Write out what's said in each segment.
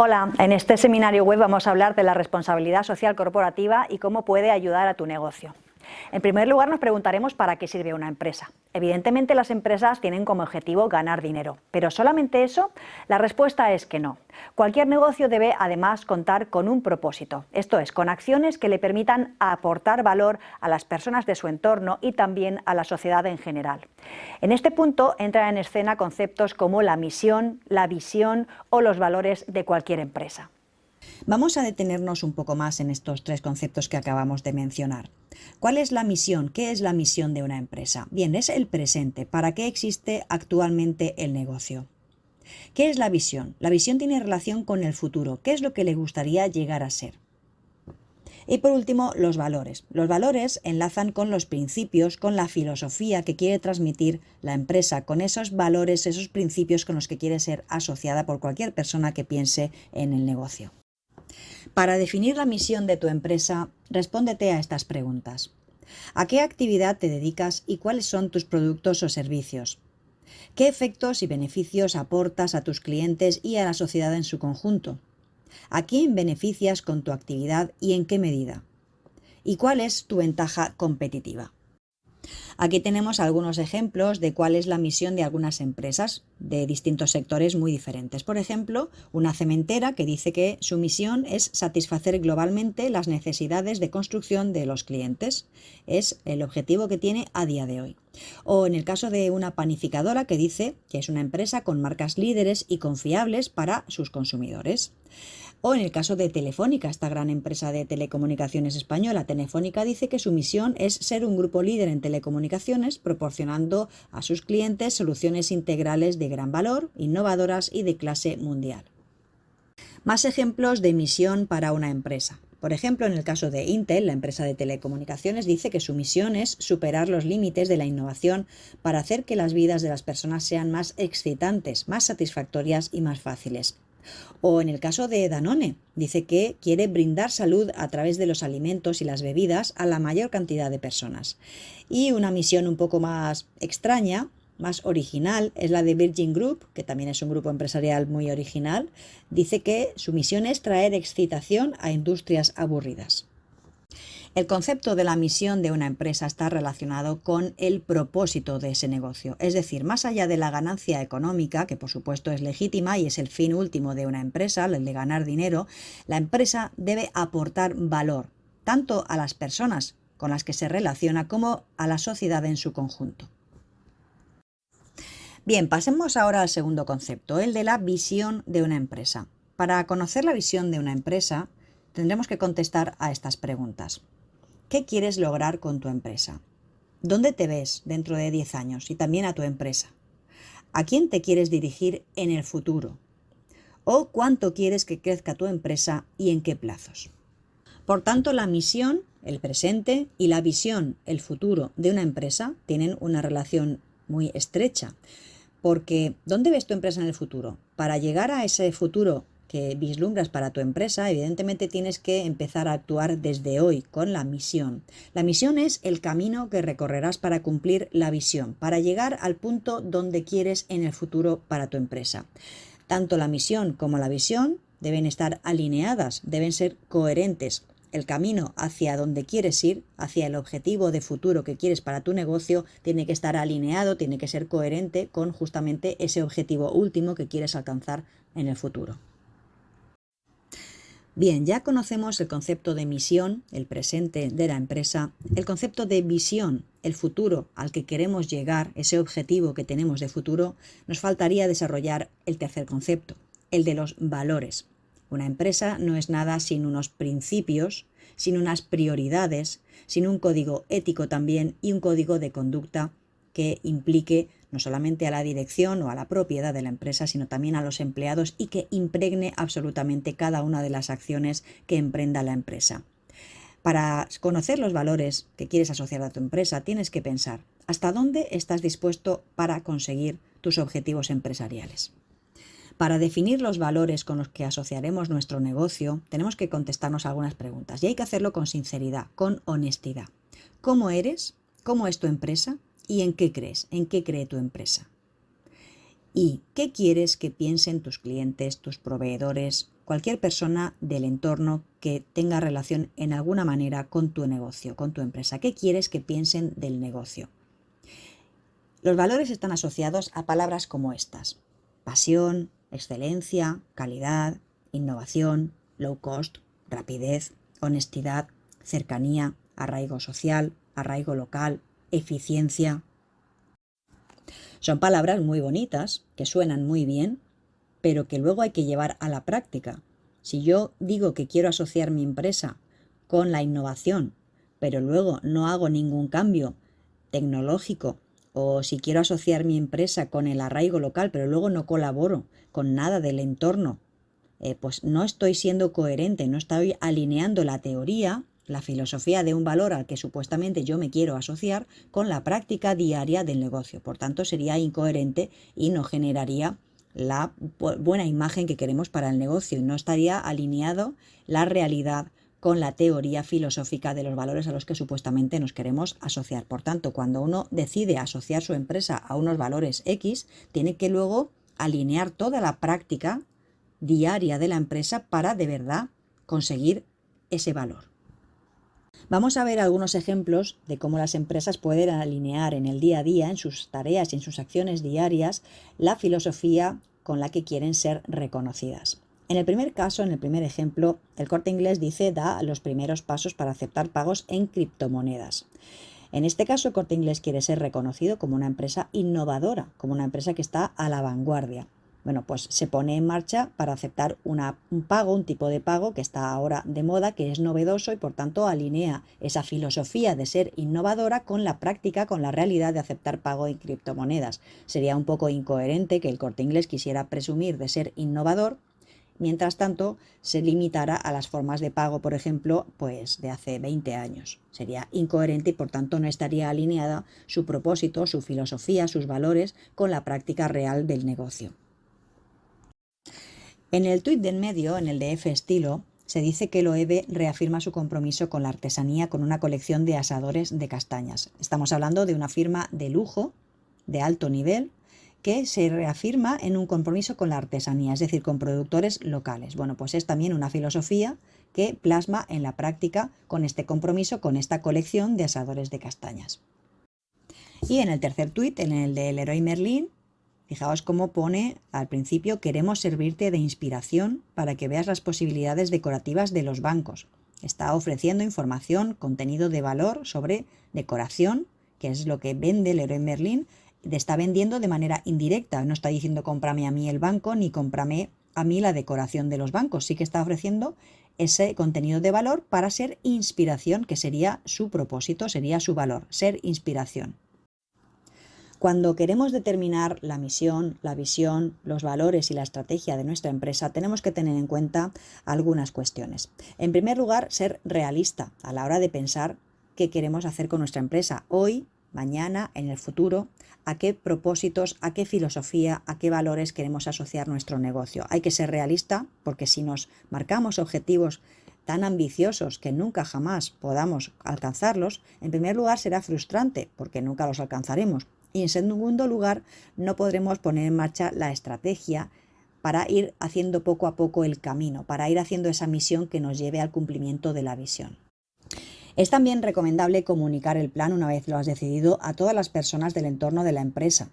Hola, en este seminario web vamos a hablar de la responsabilidad social corporativa y cómo puede ayudar a tu negocio. En primer lugar, nos preguntaremos para qué sirve una empresa. Evidentemente, las empresas tienen como objetivo ganar dinero, pero ¿solamente eso? La respuesta es que no. Cualquier negocio debe además contar con un propósito, esto es, con acciones que le permitan aportar valor a las personas de su entorno y también a la sociedad en general. En este punto entran en escena conceptos como la misión, la visión o los valores de cualquier empresa. Vamos a detenernos un poco más en estos tres conceptos que acabamos de mencionar. ¿Cuál es la misión? ¿Qué es la misión de una empresa? Bien, es el presente. ¿Para qué existe actualmente el negocio? ¿Qué es la visión? La visión tiene relación con el futuro. ¿Qué es lo que le gustaría llegar a ser? Y por último, los valores. Los valores enlazan con los principios, con la filosofía que quiere transmitir la empresa, con esos valores, esos principios con los que quiere ser asociada por cualquier persona que piense en el negocio. Para definir la misión de tu empresa, respóndete a estas preguntas. ¿A qué actividad te dedicas y cuáles son tus productos o servicios? ¿Qué efectos y beneficios aportas a tus clientes y a la sociedad en su conjunto? ¿A quién beneficias con tu actividad y en qué medida? ¿Y cuál es tu ventaja competitiva? Aquí tenemos algunos ejemplos de cuál es la misión de algunas empresas de distintos sectores muy diferentes. Por ejemplo, una cementera que dice que su misión es satisfacer globalmente las necesidades de construcción de los clientes. Es el objetivo que tiene a día de hoy. O en el caso de una panificadora que dice que es una empresa con marcas líderes y confiables para sus consumidores. O en el caso de Telefónica, esta gran empresa de telecomunicaciones española, Telefónica dice que su misión es ser un grupo líder en telecomunicaciones, proporcionando a sus clientes soluciones integrales de gran valor, innovadoras y de clase mundial. Más ejemplos de misión para una empresa. Por ejemplo, en el caso de Intel, la empresa de telecomunicaciones, dice que su misión es superar los límites de la innovación para hacer que las vidas de las personas sean más excitantes, más satisfactorias y más fáciles. O en el caso de Danone, dice que quiere brindar salud a través de los alimentos y las bebidas a la mayor cantidad de personas. Y una misión un poco más extraña, más original, es la de Virgin Group, que también es un grupo empresarial muy original. Dice que su misión es traer excitación a industrias aburridas. El concepto de la misión de una empresa está relacionado con el propósito de ese negocio. Es decir, más allá de la ganancia económica, que por supuesto es legítima y es el fin último de una empresa, el de ganar dinero, la empresa debe aportar valor, tanto a las personas con las que se relaciona como a la sociedad en su conjunto. Bien, pasemos ahora al segundo concepto, el de la visión de una empresa. Para conocer la visión de una empresa, tendremos que contestar a estas preguntas. ¿Qué quieres lograr con tu empresa? ¿Dónde te ves dentro de 10 años y también a tu empresa? ¿A quién te quieres dirigir en el futuro? ¿O cuánto quieres que crezca tu empresa y en qué plazos? Por tanto, la misión, el presente, y la visión, el futuro de una empresa tienen una relación muy estrecha. Porque, ¿dónde ves tu empresa en el futuro? Para llegar a ese futuro que vislumbras para tu empresa, evidentemente tienes que empezar a actuar desde hoy con la misión. La misión es el camino que recorrerás para cumplir la visión, para llegar al punto donde quieres en el futuro para tu empresa. Tanto la misión como la visión deben estar alineadas, deben ser coherentes. El camino hacia donde quieres ir, hacia el objetivo de futuro que quieres para tu negocio, tiene que estar alineado, tiene que ser coherente con justamente ese objetivo último que quieres alcanzar en el futuro. Bien, ya conocemos el concepto de misión, el presente de la empresa, el concepto de visión, el futuro al que queremos llegar, ese objetivo que tenemos de futuro. Nos faltaría desarrollar el tercer concepto, el de los valores. Una empresa no es nada sin unos principios, sin unas prioridades, sin un código ético también y un código de conducta que implique no solamente a la dirección o a la propiedad de la empresa, sino también a los empleados y que impregne absolutamente cada una de las acciones que emprenda la empresa. Para conocer los valores que quieres asociar a tu empresa, tienes que pensar hasta dónde estás dispuesto para conseguir tus objetivos empresariales. Para definir los valores con los que asociaremos nuestro negocio, tenemos que contestarnos algunas preguntas y hay que hacerlo con sinceridad, con honestidad. ¿Cómo eres? ¿Cómo es tu empresa? ¿Y en qué crees? ¿En qué cree tu empresa? ¿Y qué quieres que piensen tus clientes, tus proveedores, cualquier persona del entorno que tenga relación en alguna manera con tu negocio, con tu empresa. ¿Qué quieres que piensen del negocio? Los valores están asociados a palabras como estas: pasión, excelencia, calidad, innovación, low cost, rapidez, honestidad, cercanía, arraigo social, arraigo local, eficiencia. Son palabras muy bonitas, que suenan muy bien, pero que luego hay que llevar a la práctica. Si yo digo que quiero asociar mi empresa con la innovación, pero luego no hago ningún cambio tecnológico, o si quiero asociar mi empresa con el arraigo local, pero luego no colaboro con nada del entorno, pues no estoy siendo coherente, no estoy alineando la teoría, la filosofía de un valor al que supuestamente yo me quiero asociar con la práctica diaria del negocio. Por tanto, sería incoherente y no generaría la buena imagen que queremos para el negocio y no estaría alineado la realidad con la teoría filosófica de los valores a los que supuestamente nos queremos asociar. Por tanto, cuando uno decide asociar su empresa a unos valores X, tiene que luego alinear toda la práctica diaria de la empresa para de verdad conseguir ese valor. Vamos a ver algunos ejemplos de cómo las empresas pueden alinear en el día a día, en sus tareas y en sus acciones diarias, la filosofía con la que quieren ser reconocidas. En el primer caso, en el primer ejemplo, el Corte Inglés da los primeros pasos para aceptar pagos en criptomonedas. En este caso, el Corte Inglés quiere ser reconocido como una empresa innovadora, como una empresa que está a la vanguardia. Bueno, pues se pone en marcha para aceptar un pago, un tipo de pago que está ahora de moda, que es novedoso y por tanto alinea esa filosofía de ser innovadora con la práctica, con la realidad de aceptar pago en criptomonedas. Sería un poco incoherente que el Corte Inglés quisiera presumir de ser innovador, mientras tanto se limitara a las formas de pago, por ejemplo, pues de hace 20 años. Sería incoherente y por tanto no estaría alineada su propósito, su filosofía, sus valores con la práctica real del negocio. En el tuit del medio, en el de F Estilo, se dice que Loewe reafirma su compromiso con la artesanía con una colección de asadores de castañas. Estamos hablando de una firma de lujo, de alto nivel, que se reafirma en un compromiso con la artesanía, es decir, con productores locales. Bueno, pues es también una filosofía que plasma en la práctica con este compromiso, con esta colección de asadores de castañas. Y en el tercer tuit, en el de Leroy Merlin, fijaos cómo pone al principio: queremos servirte de inspiración para que veas las posibilidades decorativas de los bancos. Está ofreciendo información, contenido de valor sobre decoración, que es lo que vende Leroy Merlin. Está vendiendo de manera indirecta, no está diciendo cómprame a mí el banco ni cómprame a mí la decoración de los bancos. Sí que está ofreciendo ese contenido de valor para ser inspiración, que sería su propósito, sería su valor, ser inspiración. Cuando queremos determinar la misión, la visión, los valores y la estrategia de nuestra empresa, tenemos que tener en cuenta algunas cuestiones. En primer lugar, ser realista a la hora de pensar qué queremos hacer con nuestra empresa hoy, mañana, en el futuro, a qué propósitos, a qué filosofía, a qué valores queremos asociar nuestro negocio. Hay que ser realista, porque si nos marcamos objetivos tan ambiciosos que nunca jamás podamos alcanzarlos, en primer lugar será frustrante, porque nunca los alcanzaremos. Y en segundo lugar, no podremos poner en marcha la estrategia para ir haciendo poco a poco el camino, para ir haciendo esa misión que nos lleve al cumplimiento de la visión. Es también recomendable comunicar el plan una vez lo has decidido a todas las personas del entorno de la empresa.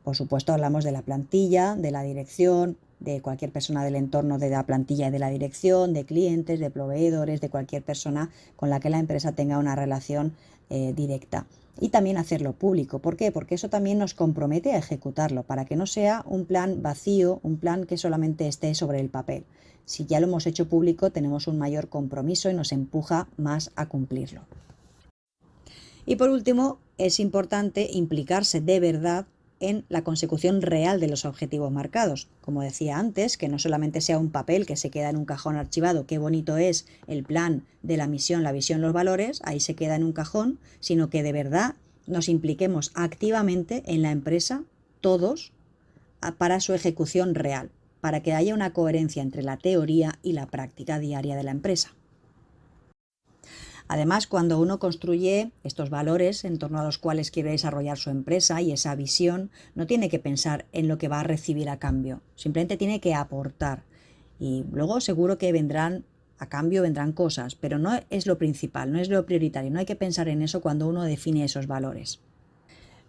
Por supuesto, hablamos de la plantilla, de la dirección, de cualquier persona del entorno de la plantilla y de la dirección, de clientes, de proveedores, de cualquier persona con la que la empresa tenga una relación directa. Y también hacerlo público. ¿Por qué? Porque eso también nos compromete a ejecutarlo, para que no sea un plan vacío, un plan que solamente esté sobre el papel. Si ya lo hemos hecho público, tenemos un mayor compromiso y nos empuja más a cumplirlo. Y por último, es importante implicarse de verdad en la consecución real de los objetivos marcados. Como decía antes, que no solamente sea un papel que se queda en un cajón archivado, qué bonito es el plan de la misión, la visión, los valores, ahí se queda en un cajón, sino que de verdad nos impliquemos activamente en la empresa, todos, para su ejecución real, para que haya una coherencia entre la teoría y la práctica diaria de la empresa. Además, cuando uno construye estos valores en torno a los cuales quiere desarrollar su empresa y esa visión, no tiene que pensar en lo que va a recibir a cambio, simplemente tiene que aportar. Y luego seguro que a cambio vendrán cosas, pero no es lo principal, no es lo prioritario, no hay que pensar en eso cuando uno define esos valores.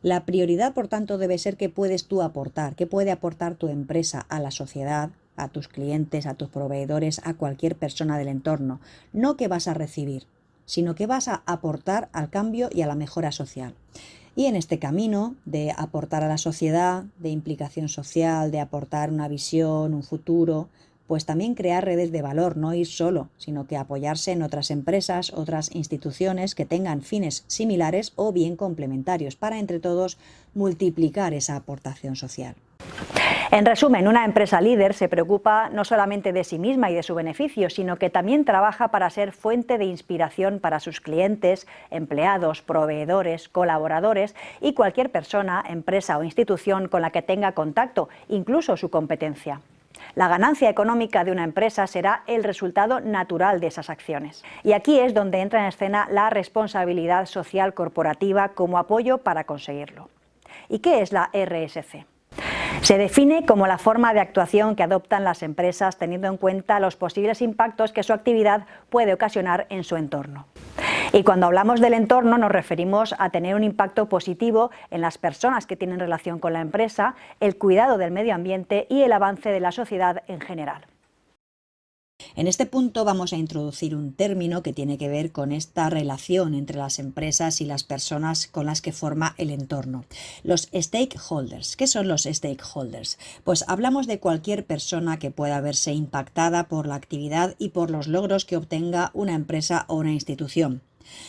La prioridad, por tanto, debe ser qué puedes tú aportar, qué puede aportar tu empresa a la sociedad, a tus clientes, a tus proveedores, a cualquier persona del entorno. No qué vas a recibir, sino qué vas a aportar al cambio y a la mejora social. Y en este camino de aportar a la sociedad, de implicación social, de aportar una visión, un futuro, pues también crear redes de valor, no ir solo, sino que apoyarse en otras empresas, otras instituciones que tengan fines similares o bien complementarios, para entre todos multiplicar esa aportación social. En resumen, una empresa líder se preocupa no solamente de sí misma y de su beneficio, sino que también trabaja para ser fuente de inspiración para sus clientes, empleados, proveedores, colaboradores y cualquier persona, empresa o institución con la que tenga contacto, incluso su competencia. La ganancia económica de una empresa será el resultado natural de esas acciones. Y aquí es donde entra en escena la responsabilidad social corporativa como apoyo para conseguirlo. ¿Y qué es la RSC? Se define como la forma de actuación que adoptan las empresas teniendo en cuenta los posibles impactos que su actividad puede ocasionar en su entorno. Y cuando hablamos del entorno nos referimos a tener un impacto positivo en las personas que tienen relación con la empresa, el cuidado del medio ambiente y el avance de la sociedad en general. En este punto vamos a introducir un término que tiene que ver con esta relación entre las empresas y las personas con las que forma el entorno. Los stakeholders. ¿Qué son los stakeholders? Pues hablamos de cualquier persona que pueda verse impactada por la actividad y por los logros que obtenga una empresa o una institución.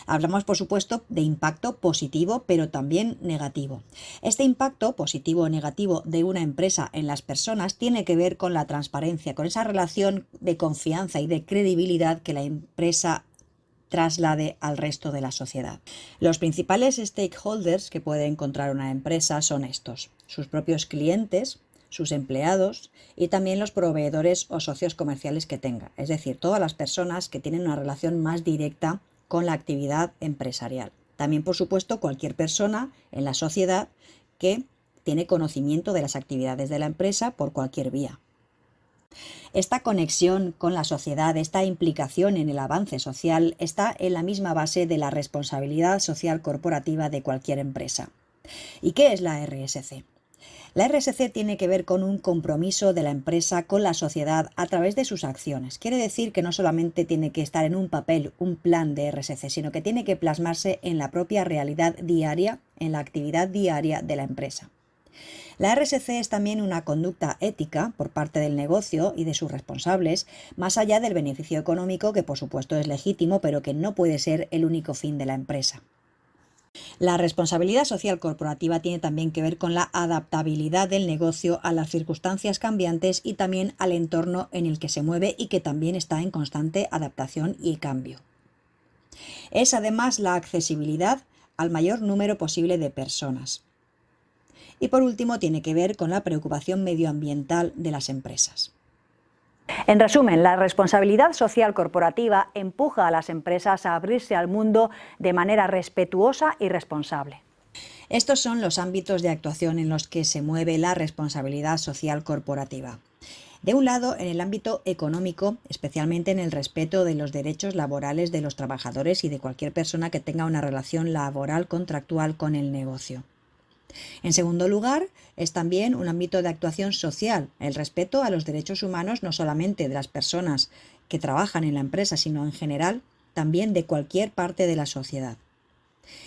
Hablamos, por supuesto, de impacto positivo, pero también negativo. Este impacto positivo o negativo de una empresa en las personas tiene que ver con la transparencia, con esa relación de confianza y de credibilidad que la empresa traslade al resto de la sociedad. Los principales stakeholders que puede encontrar una empresa son estos: sus propios clientes, sus empleados y también los proveedores o socios comerciales que tenga, es decir, todas las personas que tienen una relación más directa con la actividad empresarial. También, por supuesto, cualquier persona en la sociedad que tiene conocimiento de las actividades de la empresa por cualquier vía. Esta conexión con la sociedad, esta implicación en el avance social, está en la misma base de la responsabilidad social corporativa de cualquier empresa. ¿Y qué es la RSC? La RSC tiene que ver con un compromiso de la empresa con la sociedad a través de sus acciones. Quiere decir que no solamente tiene que estar en un papel, un plan de RSC, sino que tiene que plasmarse en la propia realidad diaria, en la actividad diaria de la empresa. La RSC es también una conducta ética por parte del negocio y de sus responsables, más allá del beneficio económico, que por supuesto es legítimo, pero que no puede ser el único fin de la empresa. La responsabilidad social corporativa tiene también que ver con la adaptabilidad del negocio a las circunstancias cambiantes y también al entorno en el que se mueve y que también está en constante adaptación y cambio. Es además la accesibilidad al mayor número posible de personas. Y por último, tiene que ver con la preocupación medioambiental de las empresas. En resumen, la responsabilidad social corporativa empuja a las empresas a abrirse al mundo de manera respetuosa y responsable. Estos son los ámbitos de actuación en los que se mueve la responsabilidad social corporativa. De un lado, en el ámbito económico, especialmente en el respeto de los derechos laborales de los trabajadores y de cualquier persona que tenga una relación laboral contractual con el negocio. En segundo lugar, es también un ámbito de actuación social, el respeto a los derechos humanos no solamente de las personas que trabajan en la empresa, sino en general también de cualquier parte de la sociedad.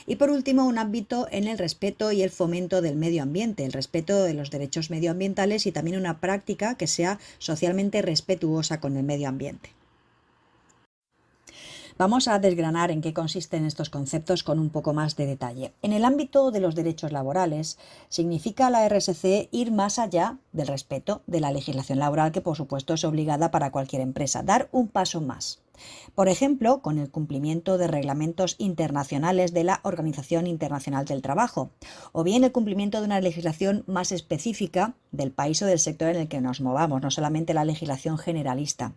Y por último, un ámbito en el respeto y el fomento del medio ambiente, el respeto de los derechos medioambientales y también una práctica que sea socialmente respetuosa con el medio ambiente. Vamos a desgranar en qué consisten estos conceptos con un poco más de detalle. En el ámbito de los derechos laborales, significa la RSC ir más allá del respeto de la legislación laboral, que por supuesto es obligada para cualquier empresa, dar un paso más. Por ejemplo, con el cumplimiento de reglamentos internacionales de la Organización Internacional del Trabajo, o bien el cumplimiento de una legislación más específica del país o del sector en el que nos movamos, no solamente la legislación generalista.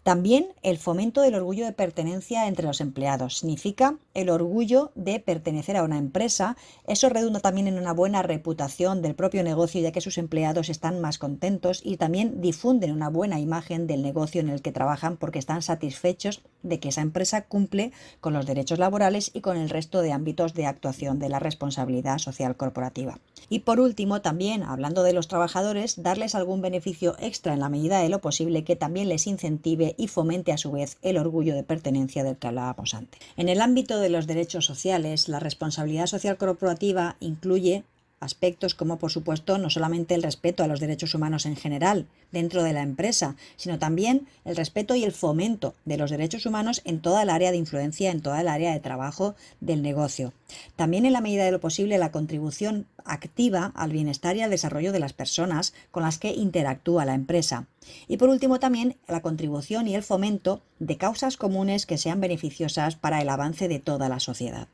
También el fomento del orgullo de pertenencia entre los empleados. Significa el orgullo de pertenecer a una empresa. Eso redunda también en una buena reputación del propio negocio, ya que sus empleados están más contentos y también difunden una buena imagen del negocio en el que trabajan porque están satisfechos de que esa empresa cumple con los derechos laborales y con el resto de ámbitos de actuación de la responsabilidad social corporativa. Y por último, también hablando de los trabajadores, darles algún beneficio extra en la medida de lo posible que también les incentive y fomente a su vez el orgullo de pertenencia del que hablábamos antes. En el ámbito de los derechos sociales, la responsabilidad social corporativa incluye aspectos como, por supuesto, no solamente el respeto a los derechos humanos en general dentro de la empresa, sino también el respeto y el fomento de los derechos humanos en toda el área de influencia, en toda el área de trabajo del negocio. También, en la medida de lo posible, la contribución activa al bienestar y al desarrollo de las personas con las que interactúa la empresa. Y por último, también la contribución y el fomento de causas comunes que sean beneficiosas para el avance de toda la sociedad.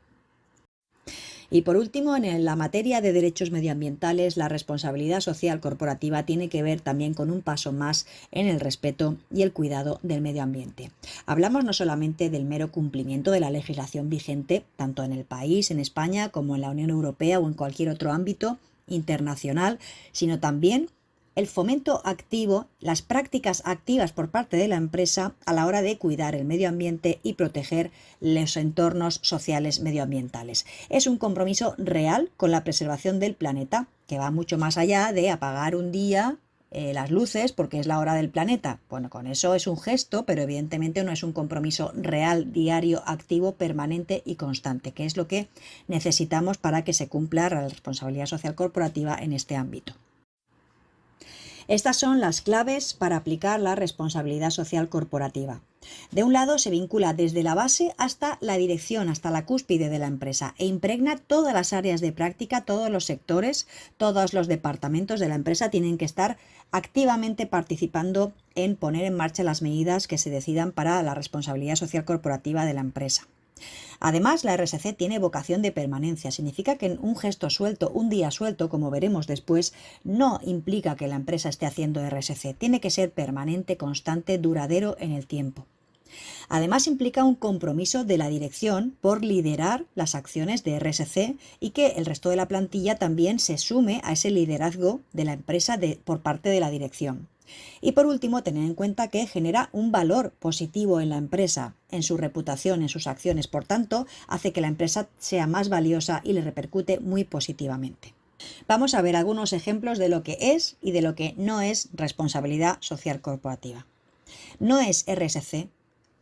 Y por último, en la materia de derechos medioambientales, la responsabilidad social corporativa tiene que ver también con un paso más en el respeto y el cuidado del medio ambiente. Hablamos no solamente del mero cumplimiento de la legislación vigente, tanto en el país, en España, como en la Unión Europea o en cualquier otro ámbito internacional, sino también el fomento activo, las prácticas activas por parte de la empresa a la hora de cuidar el medio ambiente y proteger los entornos sociales medioambientales. Es un compromiso real con la preservación del planeta, que va mucho más allá de apagar un día las luces porque es la hora del planeta. Bueno, con eso es un gesto, pero evidentemente no es un compromiso real, diario, activo, permanente y constante, que es lo que necesitamos para que se cumpla la responsabilidad social corporativa en este ámbito. Estas son las claves para aplicar la responsabilidad social corporativa. De un lado, se vincula desde la base hasta la dirección, hasta la cúspide de la empresa e impregna todas las áreas de práctica, todos los sectores, todos los departamentos de la empresa tienen que estar activamente participando en poner en marcha las medidas que se decidan para la responsabilidad social corporativa de la empresa. Además, la RSC tiene vocación de permanencia. Significa que un gesto suelto, un día suelto, como veremos después, no implica que la empresa esté haciendo RSC. Tiene que ser permanente, constante, duradero en el tiempo. Además, implica un compromiso de la dirección por liderar las acciones de RSC y que el resto de la plantilla también se sume a ese liderazgo de la empresa por parte de la dirección. Y por último, tener en cuenta que genera un valor positivo en la empresa, en su reputación, en sus acciones. Por tanto, hace que la empresa sea más valiosa y le repercute muy positivamente. Vamos a ver algunos ejemplos de lo que es y de lo que no es responsabilidad social corporativa. No es RSC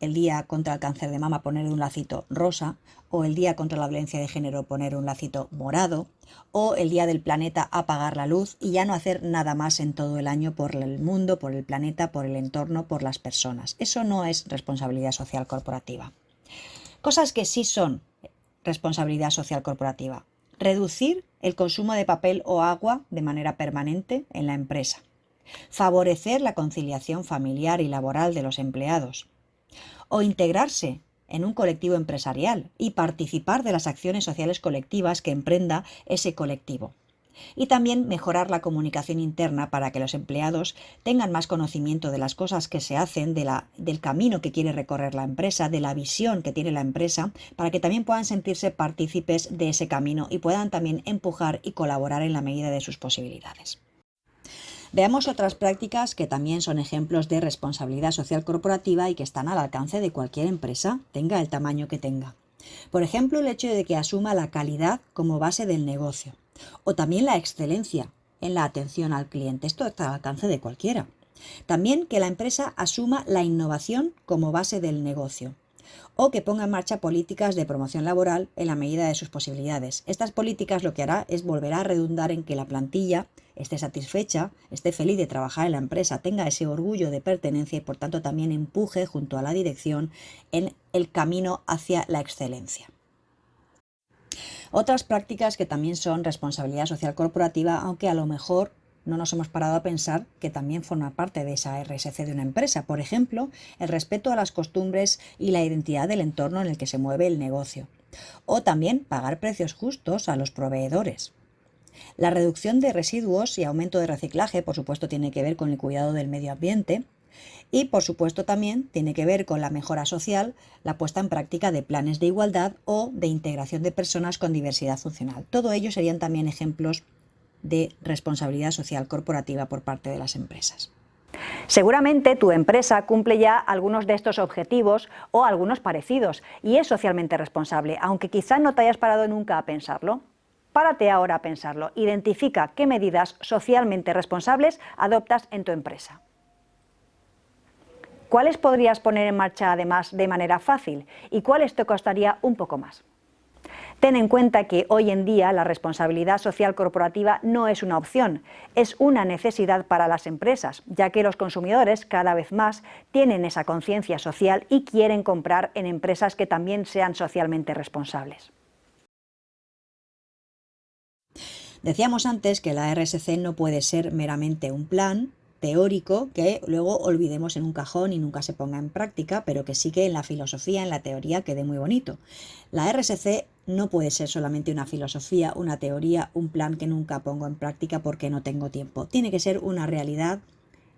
el día contra el cáncer de mama poner un lacito rosa, o el día contra la violencia de género poner un lacito morado, o el día del planeta apagar la luz y ya no hacer nada más en todo el año por el mundo, por el planeta, por el entorno, por las personas. Eso no es responsabilidad social corporativa. Cosas que sí son responsabilidad social corporativa. Reducir el consumo de papel o agua de manera permanente en la empresa. Favorecer la conciliación familiar y laboral de los empleados. O integrarse en un colectivo empresarial y participar de las acciones sociales colectivas que emprenda ese colectivo. Y también mejorar la comunicación interna para que los empleados tengan más conocimiento de las cosas que se hacen, del camino que quiere recorrer la empresa, de la visión que tiene la empresa, para que también puedan sentirse partícipes de ese camino y puedan también empujar y colaborar en la medida de sus posibilidades. Veamos otras prácticas que también son ejemplos de responsabilidad social corporativa y que están al alcance de cualquier empresa, tenga el tamaño que tenga. Por ejemplo, el hecho de que asuma la calidad como base del negocio, o también la excelencia en la atención al cliente. Esto está al alcance de cualquiera. También que la empresa asuma la innovación como base del negocio, o que ponga en marcha políticas de promoción laboral en la medida de sus posibilidades. Estas políticas lo que hará es volver a redundar en que la plantilla esté satisfecha, esté feliz de trabajar en la empresa, tenga ese orgullo de pertenencia y por tanto también empuje junto a la dirección en el camino hacia la excelencia. Otras prácticas que también son responsabilidad social corporativa, aunque a lo mejor no nos hemos parado a pensar que también forma parte de esa RSC de una empresa. Por ejemplo, el respeto a las costumbres y la identidad del entorno en el que se mueve el negocio. O también pagar precios justos a los proveedores. La reducción de residuos y aumento de reciclaje, por supuesto, tiene que ver con el cuidado del medio ambiente. Y, por supuesto, también tiene que ver con la mejora social, la puesta en práctica de planes de igualdad o de integración de personas con diversidad funcional. Todo ello serían también ejemplos de responsabilidad social corporativa por parte de las empresas. Seguramente tu empresa cumple ya algunos de estos objetivos o algunos parecidos y es socialmente responsable, aunque quizá no te hayas parado nunca a pensarlo. Párate ahora a pensarlo. Identifica qué medidas socialmente responsables adoptas en tu empresa. ¿Cuáles podrías poner en marcha además de manera fácil y cuáles te costaría un poco más? Ten en cuenta que hoy en día la responsabilidad social corporativa no es una opción, es una necesidad para las empresas, ya que los consumidores cada vez más tienen esa conciencia social y quieren comprar en empresas que también sean socialmente responsables. Decíamos antes que la RSC no puede ser meramente un plan teórico que luego olvidemos en un cajón y nunca se ponga en práctica, pero que sí que en la filosofía, en la teoría, quede muy bonito. La RSC no puede ser solamente una filosofía, una teoría, un plan que nunca pongo en práctica porque no tengo tiempo. Tiene que ser una realidad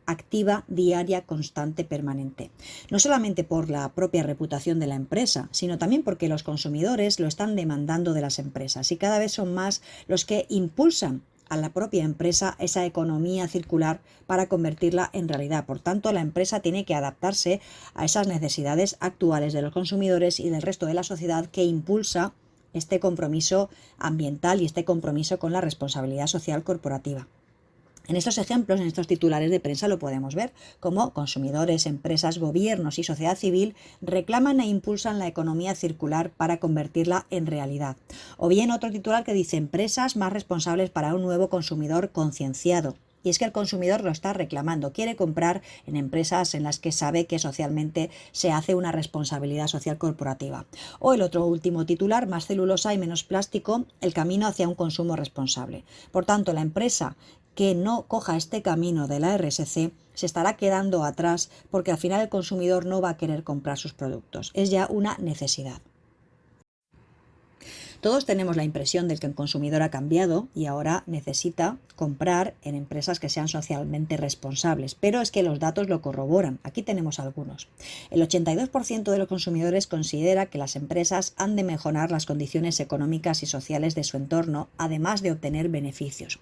activa, diaria, constante, permanente. No solamente por la propia reputación de la empresa, sino también porque los consumidores lo están demandando de las empresas y cada vez son más los que impulsan a la propia empresa esa economía circular para convertirla en realidad. Por tanto, la empresa tiene que adaptarse a esas necesidades actuales de los consumidores y del resto de la sociedad que impulsa este compromiso ambiental y este compromiso con la responsabilidad social corporativa. En estos ejemplos, en estos titulares de prensa lo podemos ver, cómo consumidores, empresas, gobiernos y sociedad civil reclaman e impulsan la economía circular para convertirla en realidad. O bien otro titular que dice empresas más responsables para un nuevo consumidor concienciado. Y es que el consumidor lo está reclamando, quiere comprar en empresas en las que sabe que socialmente se hace una responsabilidad social corporativa. O el otro último titular, más celulosa y menos plástico, el camino hacia un consumo responsable. Por tanto, la empresa que no coja este camino de la RSC se estará quedando atrás porque al final el consumidor no va a querer comprar sus productos. Es ya una necesidad. Todos tenemos la impresión de que el consumidor ha cambiado y ahora necesita comprar en empresas que sean socialmente responsables, pero es que los datos lo corroboran. Aquí tenemos algunos. El 82% de los consumidores considera que las empresas han de mejorar las condiciones económicas y sociales de su entorno, además de obtener beneficios.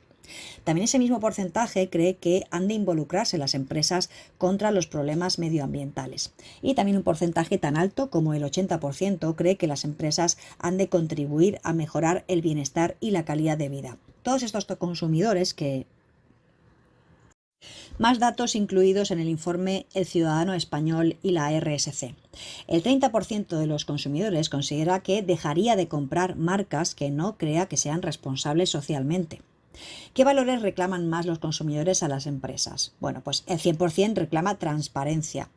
También ese mismo porcentaje cree que han de involucrarse las empresas contra los problemas medioambientales. Y también un porcentaje tan alto como el 80% cree que las empresas han de contribuir a mejorar el bienestar y la calidad de vida. Todos estos consumidores que... Más datos incluidos en el informe El Ciudadano Español y la RSC. El 30% de los consumidores considera que dejaría de comprar marcas que no crea que sean responsables socialmente. ¿Qué valores reclaman más los consumidores a las empresas? Bueno, pues el 100% reclama transparencia.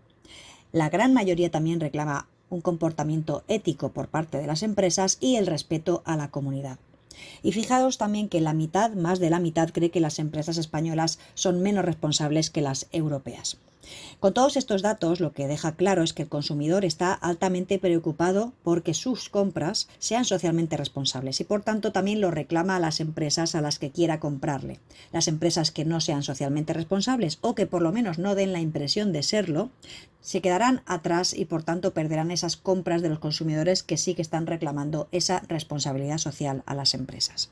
La gran mayoría también reclama un comportamiento ético por parte de las empresas y el respeto a la comunidad. Y fijaos también que la mitad, más de la mitad, cree que las empresas españolas son menos responsables que las europeas. Con todos estos datos, lo que deja claro es que el consumidor está altamente preocupado porque sus compras sean socialmente responsables y por tanto también lo reclama a las empresas a las que quiera comprarle. Las empresas que no sean socialmente responsables o que por lo menos no den la impresión de serlo, se quedarán atrás y por tanto perderán esas compras de los consumidores que sí que están reclamando esa responsabilidad social a las empresas.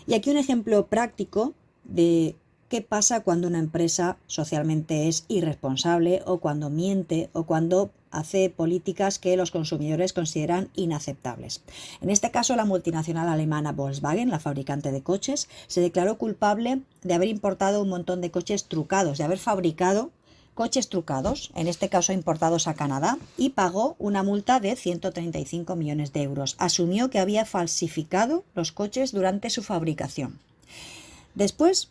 Y aquí un ejemplo práctico de ¿qué pasa cuando una empresa socialmente es irresponsable o cuando miente o cuando hace políticas que los consumidores consideran inaceptables? En este caso, la multinacional alemana Volkswagen, la fabricante de coches, se declaró culpable de haber importado un montón de coches trucados, de haber fabricado coches trucados, en este caso importados a Canadá, y pagó una multa de 135 millones de euros. Asumió que había falsificado los coches durante su fabricación. Después,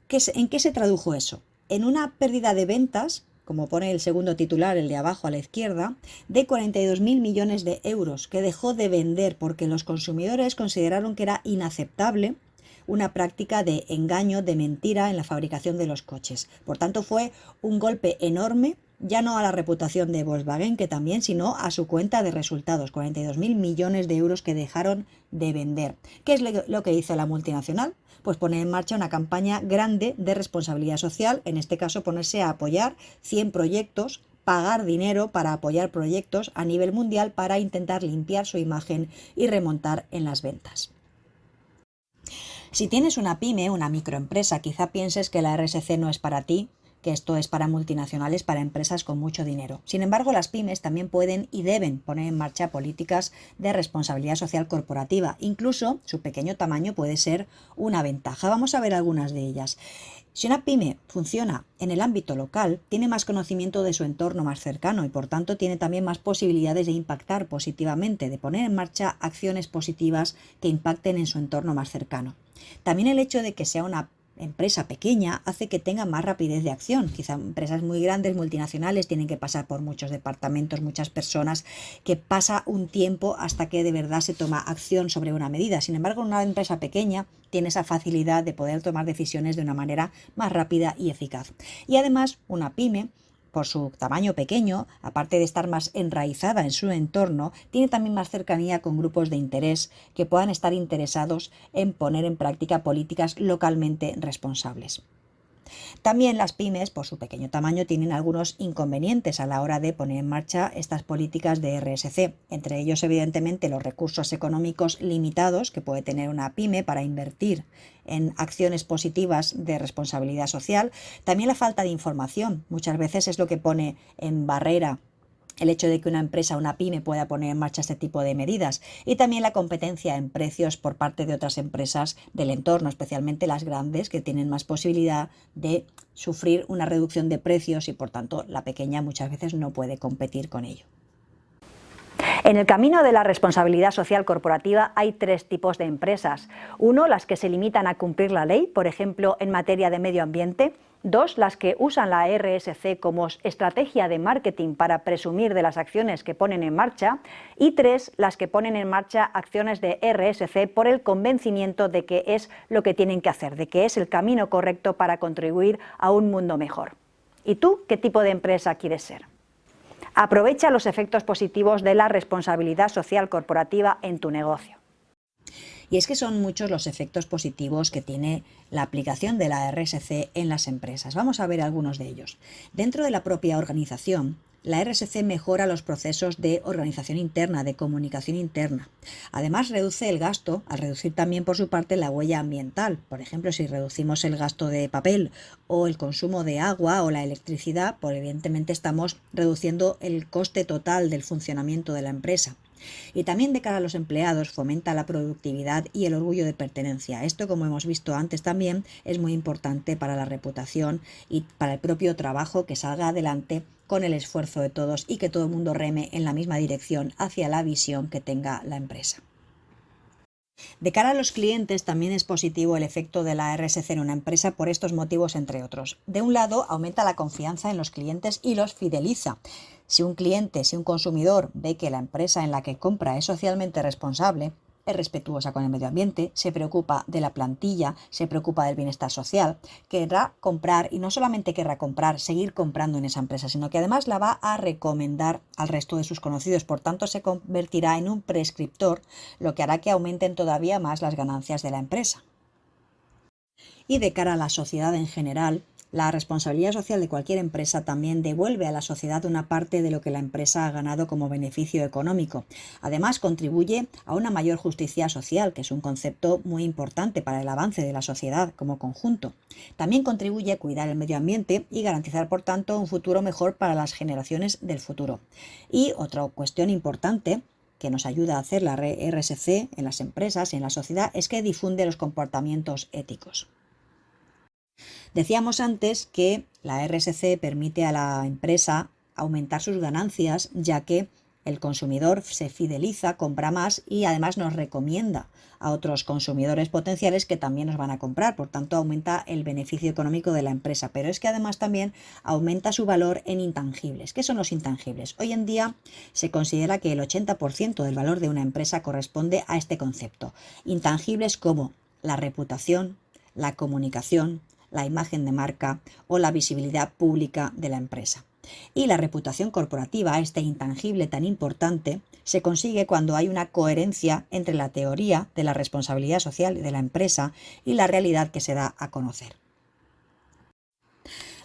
¿en qué se tradujo eso? En una pérdida de ventas, como pone el segundo titular, el de abajo a la izquierda, de 42.000 millones de euros que dejó de vender porque los consumidores consideraron que era inaceptable una práctica de engaño, de mentira en la fabricación de los coches. Por tanto, fue un golpe enorme ya no a la reputación de Volkswagen, que también, sino a su cuenta de resultados, 42.000 millones de euros que dejaron de vender. ¿Qué es lo que hizo la multinacional? Pues poner en marcha una campaña grande de responsabilidad social, en este caso ponerse a apoyar 100 proyectos, pagar dinero para apoyar proyectos a nivel mundial para intentar limpiar su imagen y remontar en las ventas. Si tienes una pyme, una microempresa, quizá pienses que la RSC no es para ti, que esto es para multinacionales, para empresas con mucho dinero. Sin embargo, las pymes también pueden y deben poner en marcha políticas de responsabilidad social corporativa. Incluso su pequeño tamaño puede ser una ventaja. Vamos a ver algunas de ellas. Si una pyme funciona en el ámbito local, tiene más conocimiento de su entorno más cercano y por tanto tiene también más posibilidades de impactar positivamente, de poner en marcha acciones positivas que impacten en su entorno más cercano. También el hecho de que sea una empresa pequeña hace que tenga más rapidez de acción. Quizá empresas muy grandes, multinacionales, tienen que pasar por muchos departamentos, muchas personas, que pasa un tiempo hasta que de verdad se toma acción sobre una medida. Sin embargo, una empresa pequeña tiene esa facilidad de poder tomar decisiones de una manera más rápida y eficaz. Y además, una pyme, por su tamaño pequeño, aparte de estar más enraizada en su entorno, tiene también más cercanía con grupos de interés que puedan estar interesados en poner en práctica políticas localmente responsables. También las pymes, por su pequeño tamaño, tienen algunos inconvenientes a la hora de poner en marcha estas políticas de RSC. Entre ellos, evidentemente, los recursos económicos limitados que puede tener una pyme para invertir en acciones positivas de responsabilidad social. También la falta de información. Muchas veces es lo que pone en barrera el hecho de que una empresa, una pyme, pueda poner en marcha este tipo de medidas, y también la competencia en precios por parte de otras empresas del entorno, especialmente las grandes, que tienen más posibilidad de sufrir una reducción de precios y por tanto la pequeña muchas veces no puede competir con ello. En el camino de la responsabilidad social corporativa hay tres tipos de empresas. Uno, las que se limitan a cumplir la ley, por ejemplo, en materia de medio ambiente. Dos, las que usan la RSC como estrategia de marketing para presumir de las acciones que ponen en marcha. Y tres, las que ponen en marcha acciones de RSC por el convencimiento de que es lo que tienen que hacer, de que es el camino correcto para contribuir a un mundo mejor. ¿Y tú qué tipo de empresa quieres ser? Aprovecha los efectos positivos de la responsabilidad social corporativa en tu negocio. Y es que son muchos los efectos positivos que tiene la aplicación de la RSC en las empresas. Vamos a ver algunos de ellos. Dentro de la propia organización, la RSC mejora los procesos de organización interna, de comunicación interna. Además, reduce el gasto, al reducir también por su parte la huella ambiental. Por ejemplo, si reducimos el gasto de papel o el consumo de agua o la electricidad, pues evidentemente estamos reduciendo el coste total del funcionamiento de la empresa. Y también de cara a los empleados fomenta la productividad y el orgullo de pertenencia. Esto, como hemos visto antes también, es muy importante para la reputación y para el propio trabajo, que salga adelante con el esfuerzo de todos y que todo el mundo reme en la misma dirección hacia la visión que tenga la empresa. De cara a los clientes también es positivo el efecto de la RSC en una empresa por estos motivos, entre otros. De un lado, aumenta la confianza en los clientes y los fideliza. Si un cliente, si un consumidor ve que la empresa en la que compra es socialmente responsable, es respetuosa con el medio ambiente, se preocupa de la plantilla, se preocupa del bienestar social, querrá comprar, y no solamente querrá comprar, seguir comprando en esa empresa, sino que además la va a recomendar al resto de sus conocidos. Por tanto, se convertirá en un prescriptor, lo que hará que aumenten todavía más las ganancias de la empresa. Y de cara a la sociedad en general, la responsabilidad social de cualquier empresa también devuelve a la sociedad una parte de lo que la empresa ha ganado como beneficio económico. Además, contribuye a una mayor justicia social, que es un concepto muy importante para el avance de la sociedad como conjunto. También contribuye a cuidar el medio ambiente y garantizar, por tanto, un futuro mejor para las generaciones del futuro. Y otra cuestión importante que nos ayuda a hacer la RSC en las empresas y en la sociedad es que difunde los comportamientos éticos. Decíamos antes que la RSC permite a la empresa aumentar sus ganancias, ya que el consumidor se fideliza, compra más y además nos recomienda a otros consumidores potenciales que también nos van a comprar. Por tanto, aumenta el beneficio económico de la empresa. Pero es que además también aumenta su valor en intangibles. ¿Qué son los intangibles? Hoy en día se considera que el 80% del valor de una empresa corresponde a este concepto. Intangibles como la reputación, la comunicación, la imagen de marca o la visibilidad pública de la empresa. Y la reputación corporativa, este intangible tan importante, se consigue cuando hay una coherencia entre la teoría de la responsabilidad social de la empresa y la realidad que se da a conocer.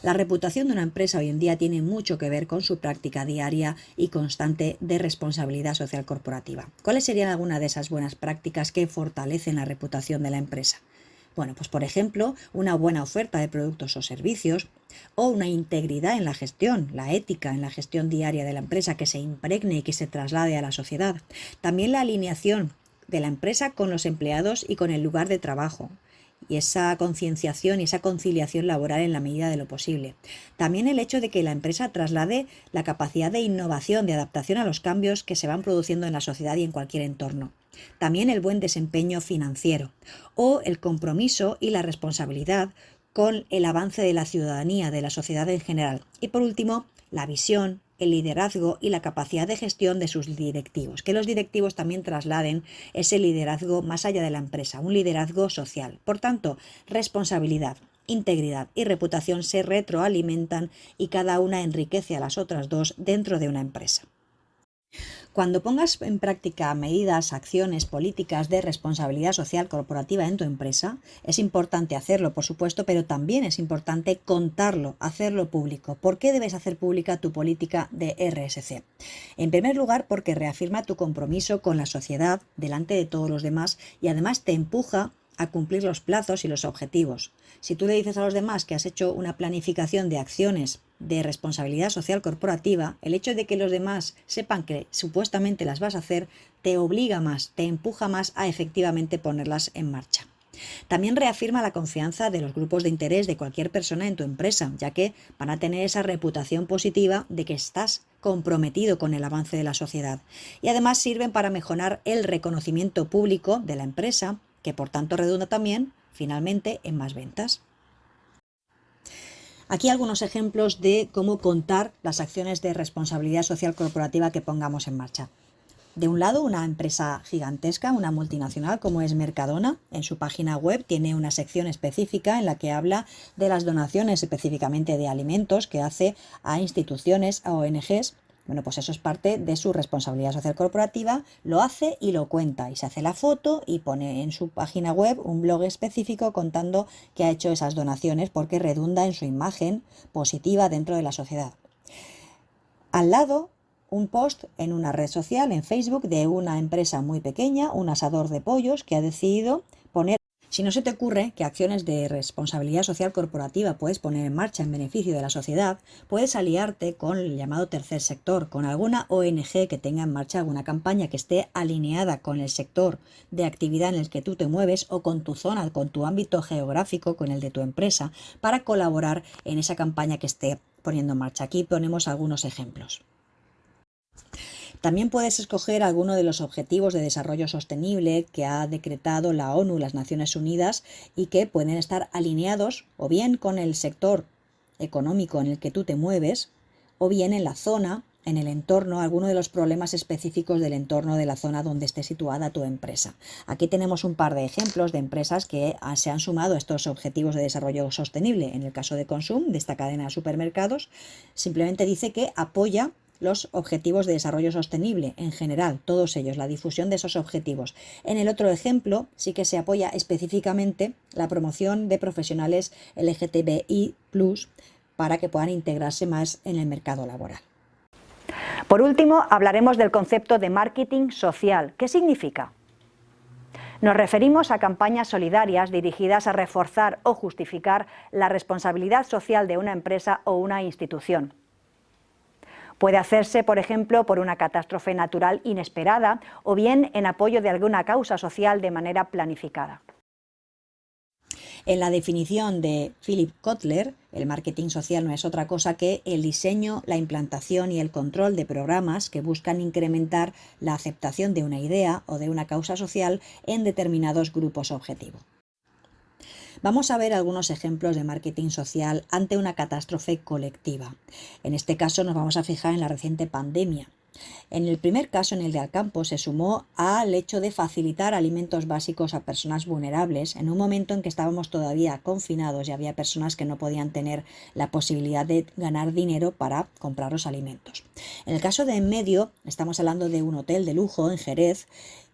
La reputación de una empresa hoy en día tiene mucho que ver con su práctica diaria y constante de responsabilidad social corporativa. ¿Cuáles serían algunas de esas buenas prácticas que fortalecen la reputación de la empresa? Bueno, pues por ejemplo, una buena oferta de productos o servicios o una integridad en la gestión, la ética en la gestión diaria de la empresa que se impregne y que se traslade a la sociedad. También la alineación de la empresa con los empleados y con el lugar de trabajo, y esa concienciación y esa conciliación laboral en la medida de lo posible. También el hecho de que la empresa traslade la capacidad de innovación, de adaptación a los cambios que se van produciendo en la sociedad y en cualquier entorno. También el buen desempeño financiero o el compromiso y la responsabilidad con el avance de la ciudadanía, de la sociedad en general. Y por último, la visión, el liderazgo y la capacidad de gestión de sus directivos. Que los directivos también trasladen ese liderazgo más allá de la empresa, un liderazgo social. Por tanto, responsabilidad, integridad y reputación se retroalimentan y cada una enriquece a las otras dos dentro de una empresa. Cuando pongas en práctica medidas, acciones, políticas de responsabilidad social corporativa en tu empresa, es importante hacerlo, por supuesto, pero también es importante contarlo, hacerlo público. ¿Por qué debes hacer pública tu política de RSC? En primer lugar, porque reafirma tu compromiso con la sociedad delante de todos los demás y además te empuja a cumplir los plazos y los objetivos. Si tú le dices a los demás que has hecho una planificación de acciones de responsabilidad social corporativa, el hecho de que los demás sepan que supuestamente las vas a hacer te obliga más, te empuja más a efectivamente ponerlas en marcha. También reafirma la confianza de los grupos de interés de cualquier persona en tu empresa, ya que van a tener esa reputación positiva de que estás comprometido con el avance de la sociedad. Y además sirven para mejorar el reconocimiento público de la empresa, que por tanto redunda también, finalmente, en más ventas. Aquí algunos ejemplos de cómo contar las acciones de responsabilidad social corporativa que pongamos en marcha. De un lado, una empresa gigantesca, una multinacional como es Mercadona, en su página web tiene una sección específica en la que habla de las donaciones específicamente de alimentos que hace a instituciones, a ONGs. Bueno, pues eso es parte de su responsabilidad social corporativa, lo hace y lo cuenta, y se hace la foto y pone en su página web un blog específico contando que ha hecho esas donaciones porque redunda en su imagen positiva dentro de la sociedad. Al lado, un post en una red social, en Facebook, de una empresa muy pequeña, un asador de pollos, que ha decidido poner. Si no se te ocurre qué acciones de responsabilidad social corporativa puedes poner en marcha en beneficio de la sociedad, puedes aliarte con el llamado tercer sector, con alguna ONG que tenga en marcha alguna campaña que esté alineada con el sector de actividad en el que tú te mueves o con tu zona, con tu ámbito geográfico, con el de tu empresa, para colaborar en esa campaña que esté poniendo en marcha. Aquí ponemos algunos ejemplos. También puedes escoger alguno de los objetivos de desarrollo sostenible que ha decretado la ONU, las Naciones Unidas, y que pueden estar alineados o bien con el sector económico en el que tú te mueves, o bien en la zona, en el entorno, alguno de los problemas específicos del entorno de la zona donde esté situada tu empresa. Aquí tenemos un par de ejemplos de empresas que se han sumado a estos objetivos de desarrollo sostenible. En el caso de Consum, de esta cadena de supermercados, simplemente dice que apoya los objetivos de desarrollo sostenible en general, todos ellos, la difusión de esos objetivos. En el otro ejemplo sí que se apoya específicamente la promoción de profesionales LGTBI+, para que puedan integrarse más en el mercado laboral. Por último, hablaremos del concepto de marketing social. ¿Qué significa? Nos referimos a campañas solidarias dirigidas a reforzar o justificar la responsabilidad social de una empresa o una institución. Puede hacerse, por ejemplo, por una catástrofe natural inesperada o bien en apoyo de alguna causa social de manera planificada. En la definición de Philip Kotler, el marketing social no es otra cosa que el diseño, la implantación y el control de programas que buscan incrementar la aceptación de una idea o de una causa social en determinados grupos objetivo. Vamos a ver algunos ejemplos de marketing social ante una catástrofe colectiva. En este caso nos vamos a fijar en la reciente pandemia. En el primer caso, en el de Alcampo, se sumó al hecho de facilitar alimentos básicos a personas vulnerables en un momento en que estábamos todavía confinados y había personas que no podían tener la posibilidad de ganar dinero para comprar los alimentos. En el caso de en medio, estamos hablando de un hotel de lujo en Jerez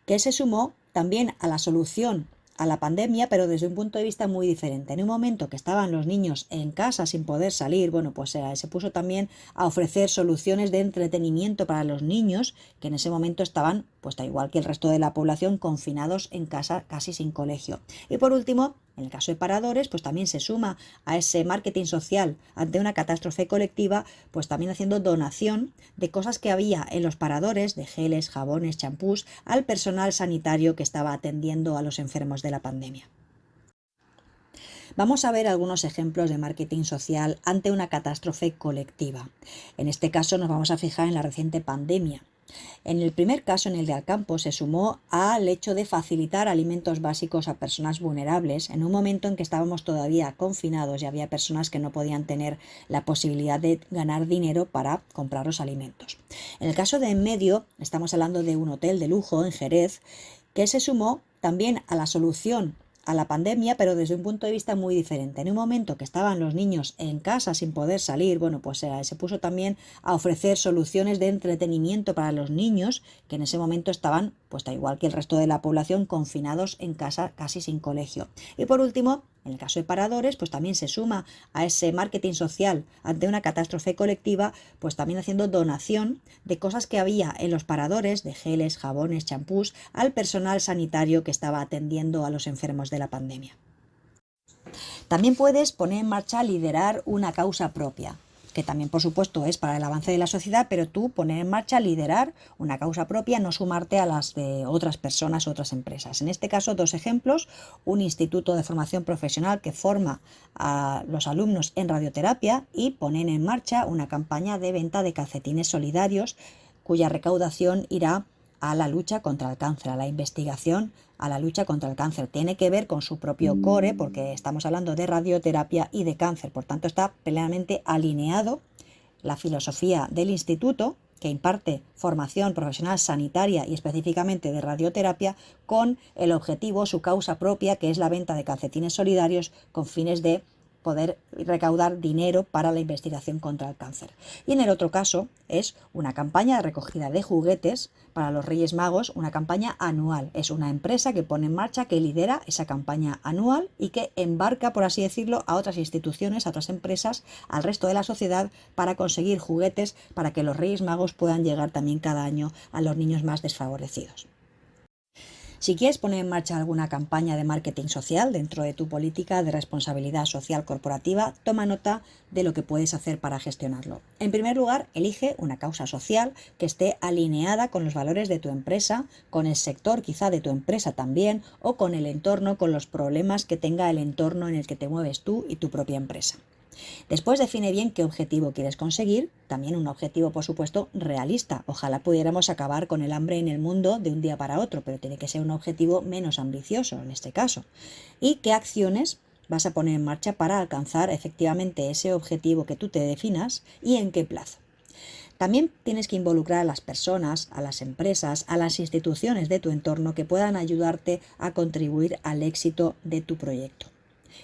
que se sumó también a la solución a la pandemia, pero desde un punto de vista muy diferente. En un momento que estaban los niños en casa sin poder salir, bueno, pues se puso también a ofrecer soluciones de entretenimiento para los niños que en ese momento estaban, pues da igual que el resto de la población, confinados en casa casi sin colegio. Y por último, en el caso de paradores, pues también se suma a ese marketing social ante una catástrofe colectiva, pues también haciendo donación de cosas que había en los paradores, de geles, jabones, champús, al personal sanitario que estaba atendiendo a los enfermos de la pandemia. Vamos a ver algunos ejemplos de marketing social ante una catástrofe colectiva. En este caso nos vamos a fijar en la reciente pandemia. En el primer caso, en el de Alcampo, se sumó al hecho de facilitar alimentos básicos a personas vulnerables en un momento en que estábamos todavía confinados y había personas que no podían tener la posibilidad de ganar dinero para comprar los alimentos. En el caso de en medio, estamos hablando de un hotel de lujo en Jerez que se sumó también a la solución a la pandemia, pero desde un punto de vista muy diferente. En un momento que estaban los niños en casa sin poder salir, bueno, pues se puso también a ofrecer soluciones de entretenimiento para los niños que en ese momento estaban, pues da igual que el resto de la población, confinados en casa casi sin colegio. Y por último, en el caso de paradores, pues también se suma a ese marketing social ante una catástrofe colectiva, pues también haciendo donación de cosas que había en los paradores, de geles, jabones, champús, al personal sanitario que estaba atendiendo a los enfermos de la pandemia. También puedes poner en marcha, liderar una causa propia, que también por supuesto es para el avance de la sociedad, pero tú poner en marcha, liderar una causa propia, no sumarte a las de otras personas, otras empresas. En este caso, dos ejemplos: un instituto de formación profesional que forma a los alumnos en radioterapia y ponen en marcha una campaña de venta de calcetines solidarios cuya recaudación irá a la lucha contra el cáncer, a la investigación, a la lucha contra el cáncer. Tiene que ver con su propio core, porque estamos hablando de radioterapia y de cáncer. Por tanto, está plenamente alineado la filosofía del instituto, que imparte formación profesional sanitaria y específicamente de radioterapia, con el objetivo, su causa propia, que es la venta de calcetines solidarios con fines de poder recaudar dinero para la investigación contra el cáncer. Y en el otro caso es una campaña de recogida de juguetes para los Reyes Magos, una campaña anual. Es una empresa que pone en marcha, que lidera esa campaña anual y que embarca, por así decirlo, a otras instituciones, a otras empresas, al resto de la sociedad, para conseguir juguetes para que los Reyes Magos puedan llegar también cada año a los niños más desfavorecidos. Si quieres poner en marcha alguna campaña de marketing social dentro de tu política de responsabilidad social corporativa, toma nota de lo que puedes hacer para gestionarlo. En primer lugar, elige una causa social que esté alineada con los valores de tu empresa, con el sector quizá de tu empresa también, o con el entorno, con los problemas que tenga el entorno en el que te mueves tú y tu propia empresa. Después define bien qué objetivo quieres conseguir, también un objetivo por supuesto realista. Ojalá pudiéramos acabar con el hambre en el mundo de un día para otro, pero tiene que ser un objetivo menos ambicioso en este caso. Y qué acciones vas a poner en marcha para alcanzar efectivamente ese objetivo que tú te definas y en qué plazo. También tienes que involucrar a las personas, a las empresas, a las instituciones de tu entorno que puedan ayudarte a contribuir al éxito de tu proyecto.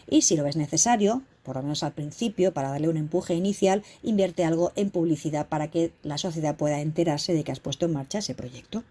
Y si lo ves necesario, por lo menos al principio, para darle un empuje inicial, invierte algo en publicidad para que la sociedad pueda enterarse de que has puesto en marcha ese proyecto.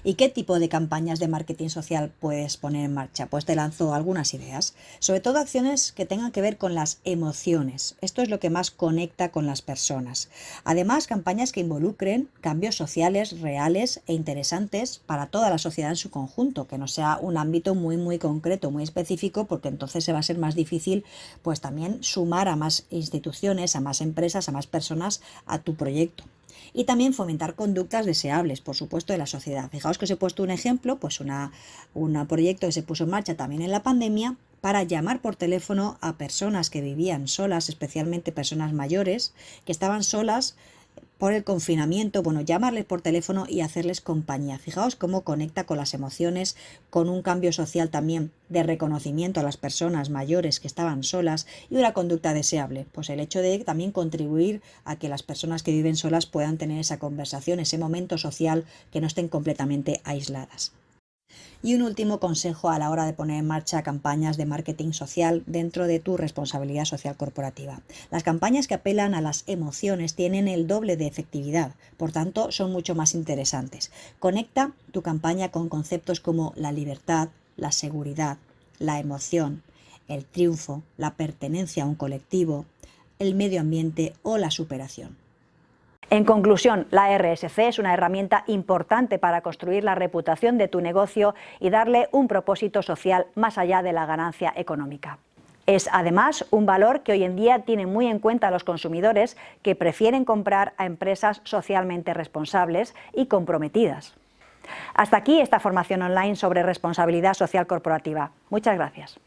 ¿Y qué tipo de campañas de marketing social puedes poner en marcha? Pues te lanzo algunas ideas. Sobre todo acciones que tengan que ver con las emociones. Esto es lo que más conecta con las personas. Además, campañas que involucren cambios sociales reales e interesantes para toda la sociedad en su conjunto, que no sea un ámbito muy concreto, muy específico, porque entonces se va a ser más difícil pues también sumar a más instituciones, a más empresas, a más personas a tu proyecto. Y también fomentar conductas deseables, por supuesto, de la sociedad. Fijaos que os he puesto un ejemplo, pues un proyecto que se puso en marcha también en la pandemia para llamar por teléfono a personas que vivían solas, especialmente personas mayores, que estaban solas por el confinamiento, bueno, llamarles por teléfono y hacerles compañía. Fijaos cómo conecta con las emociones, con un cambio social también de reconocimiento a las personas mayores que estaban solas y una conducta deseable. Pues el hecho de también contribuir a que las personas que viven solas puedan tener esa conversación, ese momento social, que no estén completamente aisladas. Y un último consejo a la hora de poner en marcha campañas de marketing social dentro de tu responsabilidad social corporativa. Las campañas que apelan a las emociones tienen el doble de efectividad, por tanto son mucho más interesantes. Conecta tu campaña con conceptos como la libertad, la seguridad, la emoción, el triunfo, la pertenencia a un colectivo, el medio ambiente o la superación. En conclusión, la RSC es una herramienta importante para construir la reputación de tu negocio y darle un propósito social más allá de la ganancia económica. Es además un valor que hoy en día tienen muy en cuenta los consumidores, que prefieren comprar a empresas socialmente responsables y comprometidas. Hasta aquí esta formación online sobre responsabilidad social corporativa. Muchas gracias.